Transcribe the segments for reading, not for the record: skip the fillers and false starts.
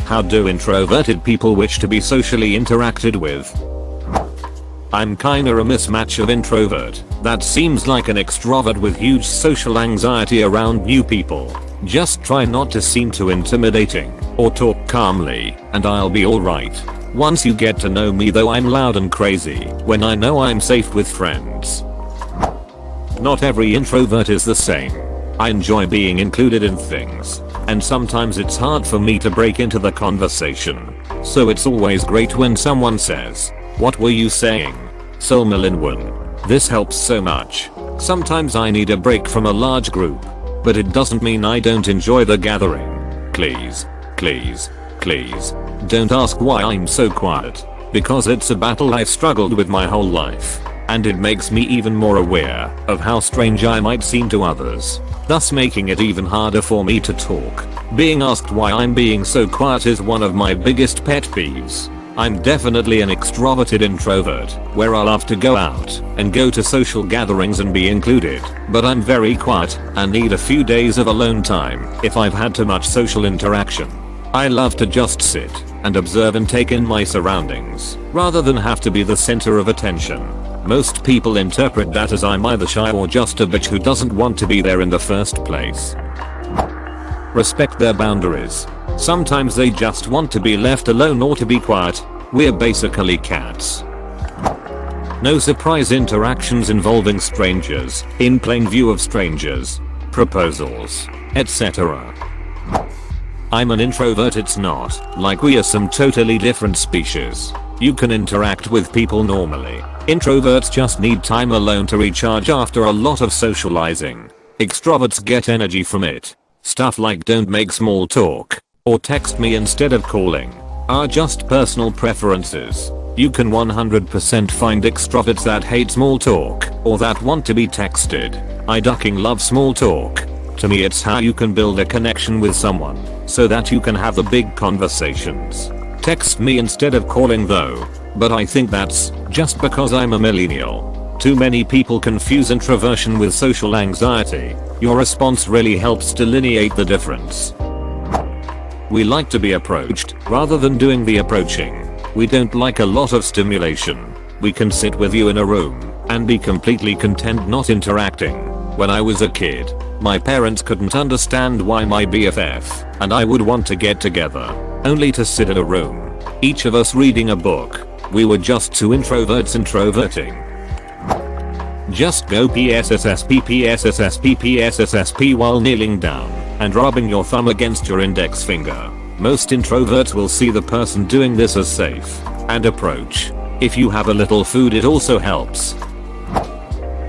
How do introverted people wish to be socially interacted with? I'm kinda a mismatch of introvert that seems like an extrovert with huge social anxiety around new people. Just try not to seem too intimidating or talk calmly and I'll be alright. Once you get to know me though, I'm loud and crazy when I know I'm safe with friends. Not every introvert is the same. I enjoy being included in things, and sometimes it's hard for me to break into the conversation. So it's always great when someone says, "What were you saying?" So Melinwin. This helps so much. Sometimes I need a break from a large group, but it doesn't mean I don't enjoy the gathering. Please, please, please, don't ask why I'm so quiet, because it's a battle I've struggled with my whole life, and it makes me even more aware of how strange I might seem to others, thus making it even harder for me to talk. Being asked why I'm being so quiet is one of my biggest pet peeves. I'm definitely an extroverted introvert, where I love to go out and go to social gatherings and be included, but I'm very quiet and need a few days of alone time if I've had too much social interaction. I love to just sit and observe and take in my surroundings, rather than have to be the center of attention. Most people interpret that as I'm either shy or just a bitch who doesn't want to be there in the first place. Respect their boundaries. Sometimes they just want to be left alone or to be quiet. We're basically cats. No surprise interactions involving strangers, in plain view of strangers, proposals, etc. I'm an introvert. It's not like we are some totally different species. You can interact with people normally. Introverts just need time alone to recharge after a lot of socializing. Extroverts get energy from it. Stuff like don't make small talk or text me instead of calling are just personal preferences. You can 100% find extroverts that hate small talk or that want to be texted. I ducking love small talk. To me it's how you can build a connection with someone so that you can have the big conversations. Text me instead of calling though, but I think that's just because I'm a millennial. Too many people confuse introversion with social anxiety. Your response really helps delineate the difference. We like to be approached rather than doing the approaching. We don't like a lot of stimulation. We can sit with you in a room and be completely content not interacting. When I was a kid, my parents couldn't understand why my BFF and I would want to get together, only to sit in a room, each of us reading a book. We were just two introverts introverting. Just go PSSSP while kneeling down and rubbing your thumb against your index finger. Most introverts will see the person doing this as safe and approach. If you have a little food it also helps.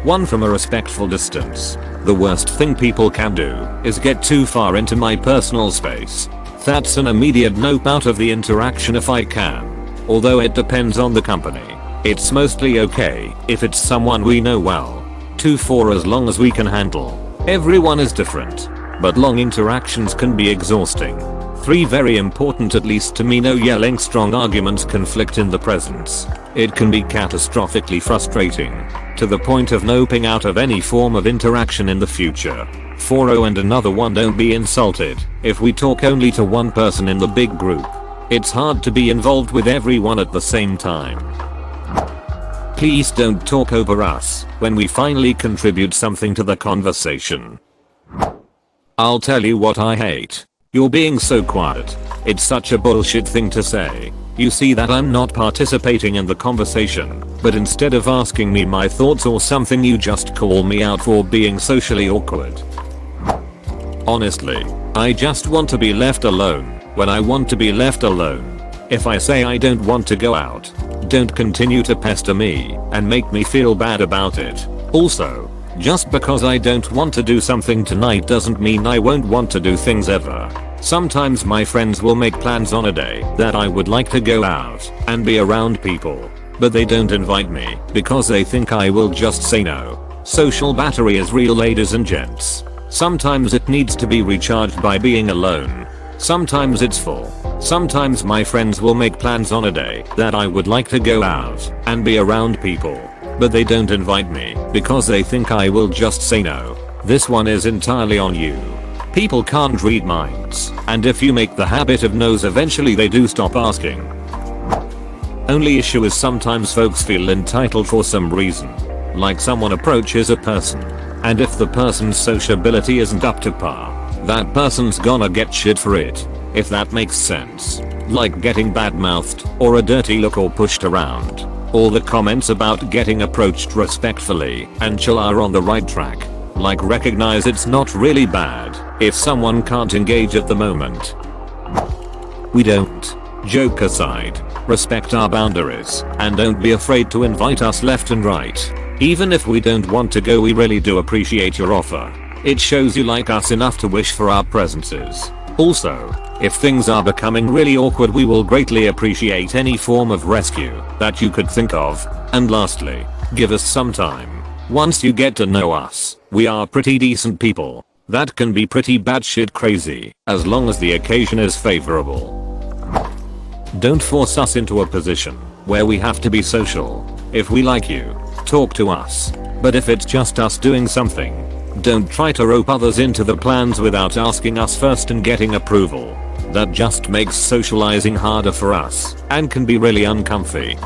1. From a respectful distance. The worst thing people can do is get too far into my personal space. That's an immediate nope out of the interaction if I can. Although it depends on the company. It's mostly okay if it's someone we know well. 2. For as long as we can handle. Everyone is different, but long interactions can be exhausting. 3. Very important, at least to me, no yelling. Strong arguments conflict in the presence. It can be catastrophically frustrating, to the point of noping out of any form of interaction in the future. 4. Oh, and another one, don't be insulted if we talk only to one person in the big group. It's hard to be involved with everyone at the same time. Please don't talk over us when we finally contribute something to the conversation. I'll tell you what I hate. You're being so quiet. It's such a bullshit thing to say. You see that I'm not participating in the conversation, but instead of asking me my thoughts or something you just call me out for being socially awkward. Honestly, I just want to be left alone when I want to be left alone. If I say I don't want to go out, don't continue to pester me and make me feel bad about it. Also, just because I don't want to do something tonight doesn't mean I won't want to do things ever. Sometimes my friends will make plans on a day that I would like to go out and be around people, but they don't invite me because they think I will just say no. Social battery is real, ladies and gents. Sometimes it needs to be recharged by being alone. Sometimes it's full. Sometimes my friends will make plans on a day that I would like to go out and be around people, but they don't invite me because they think I will just say no. This one is entirely on you. People can't read minds, and if you make the habit of no's, eventually they do stop asking. Only issue is sometimes folks feel entitled for some reason. Like someone approaches a person, and if the person's sociability isn't up to par, that person's gonna get shit for it. If that makes sense. Like getting badmouthed, or a dirty look, or pushed around. All the comments about getting approached respectfully and chill are on the right track. Like recognize it's not really bad if someone can't engage at the moment. We don't. Joke aside, respect our boundaries and don't be afraid to invite us left and right. Even if we don't want to go, we really do appreciate your offer. It shows you like us enough to wish for our presences. Also, if things are becoming really awkward, we will greatly appreciate any form of rescue that you could think of. And lastly, give us some time. Once you get to know us, we are pretty decent people that can be pretty batshit crazy as long as the occasion is favorable. Don't force us into a position where we have to be social. If we like you, talk to us. But if it's just us doing something, don't try to rope others into the plans without asking us first and getting approval. That just makes socializing harder for us and can be really uncomfy.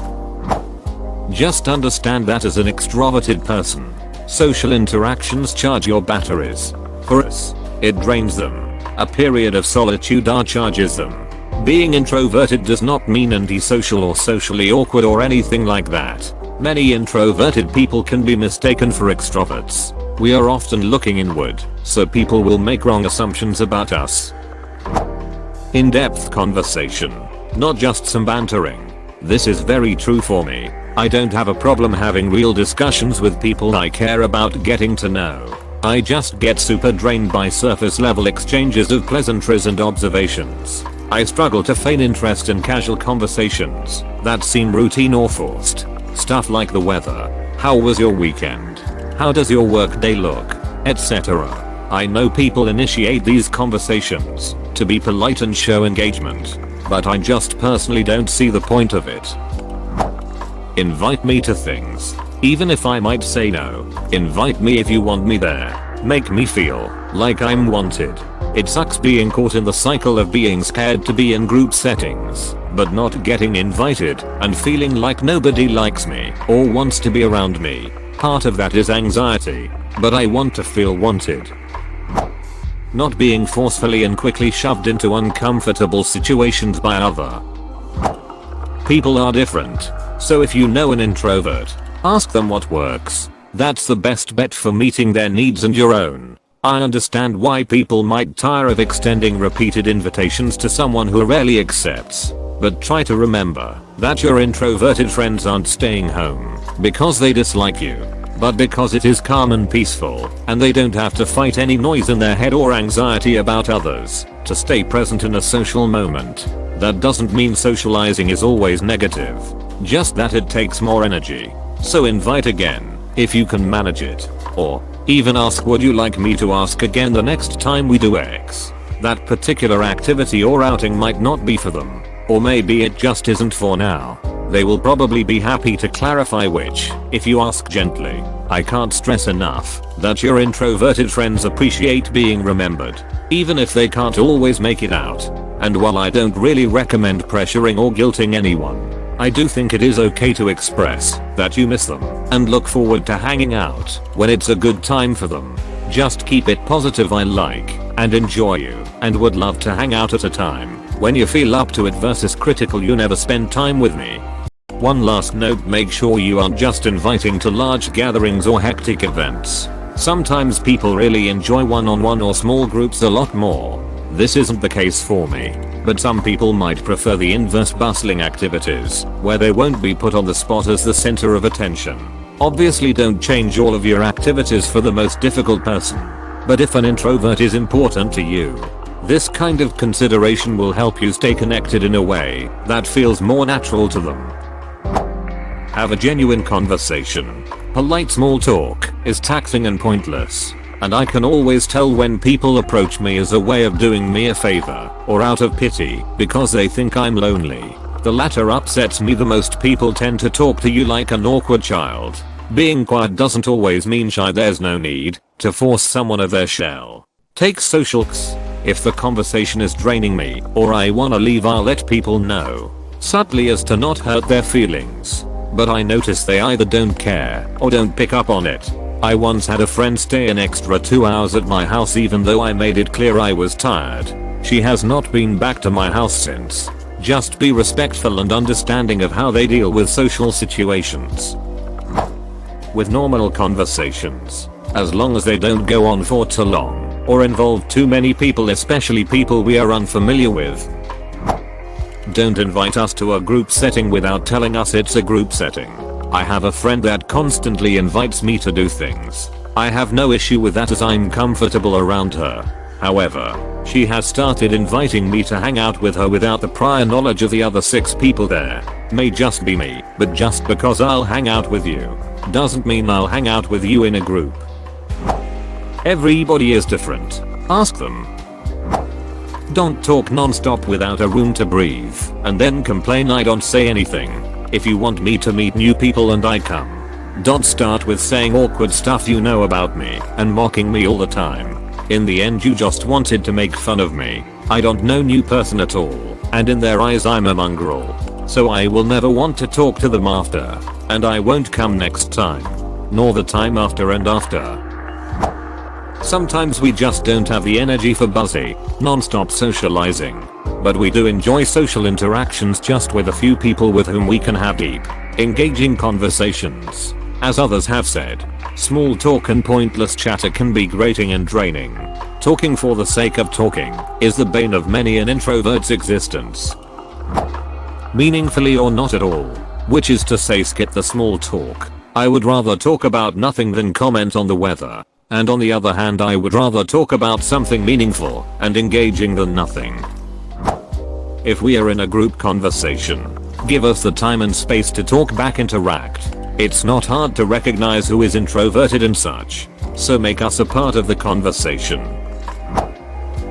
Just understand that as an extroverted person, social interactions charge your batteries. For us, it drains them. A period of solitude charges them. Being introverted does not mean antisocial or socially awkward or anything like that. Many introverted people can be mistaken for extroverts. We are often looking inward, so people will make wrong assumptions about us. In-depth conversation, not just some bantering. This is very true for me. I don't have a problem having real discussions with people I care about getting to know. I just get super drained by surface level exchanges of pleasantries and observations. I struggle to feign interest in casual conversations that seem routine or forced. Stuff like the weather, how was your weekend, how does your workday look, etc. I know people initiate these conversations to be polite and show engagement, but I just personally don't see the point of it. Invite me to things. Even if I might say no, invite me if you want me there. Make me feel like I'm wanted. It sucks being caught in the cycle of being scared to be in group settings, but not getting invited and feeling like nobody likes me or wants to be around me. Part of that is anxiety, but I want to feel wanted. Not being forcefully and quickly shoved into uncomfortable situations by other people are different. So if you know an introvert, ask them what works. That's the best bet for meeting their needs and your own. I understand why people might tire of extending repeated invitations to someone who rarely accepts. But try to remember that your introverted friends aren't staying home because they dislike you, but because it is calm and peaceful, and they don't have to fight any noise in their head or anxiety about others to stay present in a social moment. That doesn't mean socializing is always negative, just that it takes more energy. So invite again, if you can manage it. Or even ask, would you like me to ask again the next time we do X? That particular activity or outing might not be for them. Or maybe it just isn't for now. They will probably be happy to clarify which, if you ask gently. I can't stress enough that your introverted friends appreciate being remembered, even if they can't always make it out. And while I don't really recommend pressuring or guilting anyone, I do think it is okay to express that you miss them and look forward to hanging out when it's a good time for them. Just keep it positive. I like and enjoy you and would love to hang out at a time when you feel up to it versus critical you never spend time with me. One last note, make sure you aren't just inviting to large gatherings or hectic events. Sometimes people really enjoy one-on-one or small groups a lot more. This isn't the case for me, but some people might prefer the inverse, bustling activities where they won't be put on the spot as the center of attention. Obviously don't change all of your activities for the most difficult person, but if an introvert is important to you, this kind of consideration will help you stay connected in a way that feels more natural to them. Have a genuine conversation. Polite small talk is taxing and pointless, and I can always tell when people approach me as a way of doing me a favor or out of pity because they think I'm lonely. The latter upsets me the most. People tend to talk to you like an awkward child. Being quiet doesn't always mean shy. There's no need to force someone of their shell. Take socials. If the conversation is draining me or I wanna leave, I'll let people know, subtly as to not hurt their feelings. But I notice they either don't care or don't pick up on it. I once had a friend stay an extra 2 hours at my house even though I made it clear I was tired. She has not been back to my house since. Just be respectful and understanding of how they deal with social situations. With normal conversations, as long as they don't go on for too long or involve too many people, especially people we are unfamiliar with. Don't invite us to a group setting without telling us it's a group setting. I have a friend that constantly invites me to do things. I have no issue with that as I'm comfortable around her. However, she has started inviting me to hang out with her without the prior knowledge of the other 6 people there. May just be me, but just because I'll hang out with you doesn't mean I'll hang out with you in a group. Everybody is different. Ask them. Don't talk non-stop without a room to breathe and then complain I don't say anything. If you want me to meet new people and I come, don't start with saying awkward stuff you know about me and mocking me all the time. In the end you just wanted to make fun of me. I don't know new person at all, and in their eyes I'm a mongrel. So I will never want to talk to them after, and I won't come next time. Nor the time after and after. Sometimes we just don't have the energy for buzzy, non-stop socializing. But we do enjoy social interactions just with a few people with whom we can have deep, engaging conversations. As others have said, small talk and pointless chatter can be grating and draining. Talking for the sake of talking is the bane of many an introvert's existence. Meaningfully or not at all, which is to say skip the small talk. I would rather talk about nothing than comment on the weather. And on the other hand, I would rather talk about something meaningful and engaging than nothing. If we are in a group conversation, give us the time and space to talk back, interact. It's not hard to recognize who is introverted and such, so make us a part of the conversation.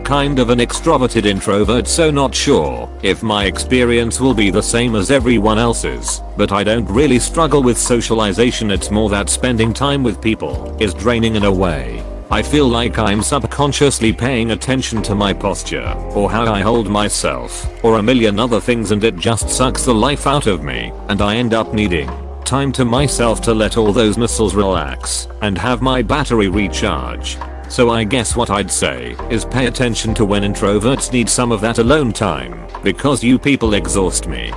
Kind of an extroverted introvert, so not sure if my experience will be the same as everyone else's, but I don't really struggle with socialization. It's more that spending time with people is draining in a way. I feel like I'm subconsciously paying attention to my posture, or how I hold myself, or a million other things, and it just sucks the life out of me, and I end up needing time to myself to let all those muscles relax and have my battery recharge. So I guess what I'd say is pay attention to when introverts need some of that alone time, because you people exhaust me.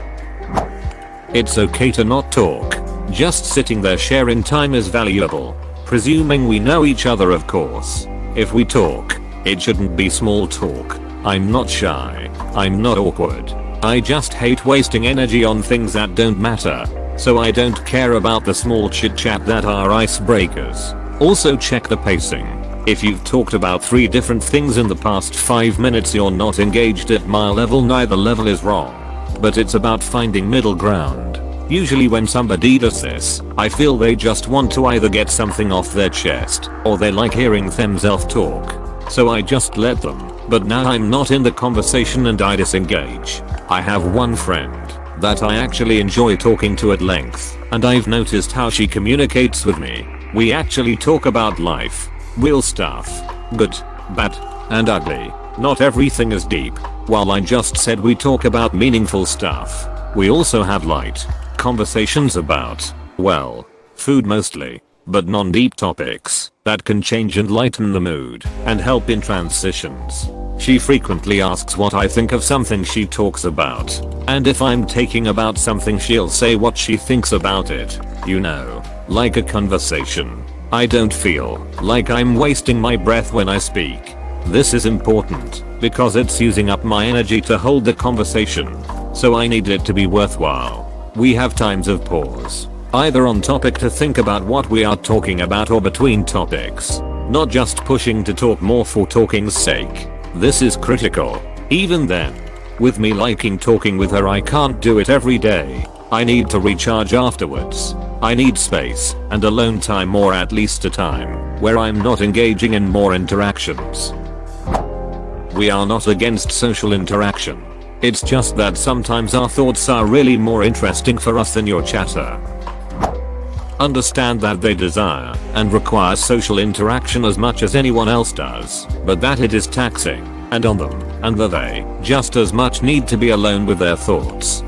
It's okay to not talk. Just sitting there sharing time is valuable. Presuming we know each other, of course. If we talk, it shouldn't be small talk. I'm not shy. I'm not awkward. I just hate wasting energy on things that don't matter. So I don't care about the small chit chat that are icebreakers. Also check the pacing. If you've talked about 3 different things in the past 5 minutes, you're not engaged at my level. Neither level is wrong. But it's about finding middle ground. Usually when somebody does this, I feel they just want to either get something off their chest, or they like hearing themselves talk. So I just let them. But now I'm not in the conversation and I disengage. I have one friend that I actually enjoy talking to at length, and I've noticed how she communicates with me. We actually talk about life. Real stuff. Good, bad, and ugly. Not everything is deep. While I just said we talk about meaningful stuff, we also have light conversations about, well, food mostly, but non-deep topics that can change and lighten the mood and help in transitions. She frequently asks what I think of something she talks about, and if I'm taking about something, she'll say what she thinks about it. You know, like a conversation. I don't feel like I'm wasting my breath when I speak. This is important because it's using up my energy to hold the conversation, so I need it to be worthwhile. We have times of pause, either on topic to think about what we are talking about or between topics, not just pushing to talk more for talking's sake. This is critical. Even then, with me liking talking with her, I can't do it every day. I need to recharge afterwards. I need space and alone time, or at least a time where I'm not engaging in more interactions. We are not against social interaction. It's just that sometimes our thoughts are really more interesting for us than your chatter. understand that they desire and require social interaction as much as anyone else does, but that it is taxing and on them, and that they just as much need to be alone with their thoughts.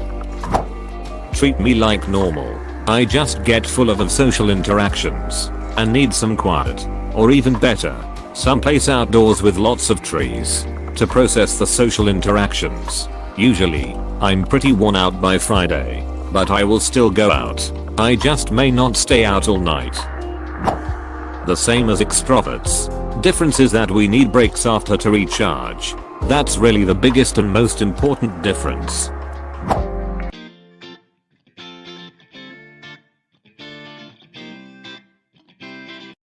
Treat me like normal. I just get full of social interactions and need some quiet, or even better, someplace outdoors with lots of trees to process the social interactions. Usually, I'm pretty worn out by Friday, but I will still go out. I just may not stay out all night. The same as extroverts. Difference is that we need breaks after to recharge. That's really the biggest and most important difference.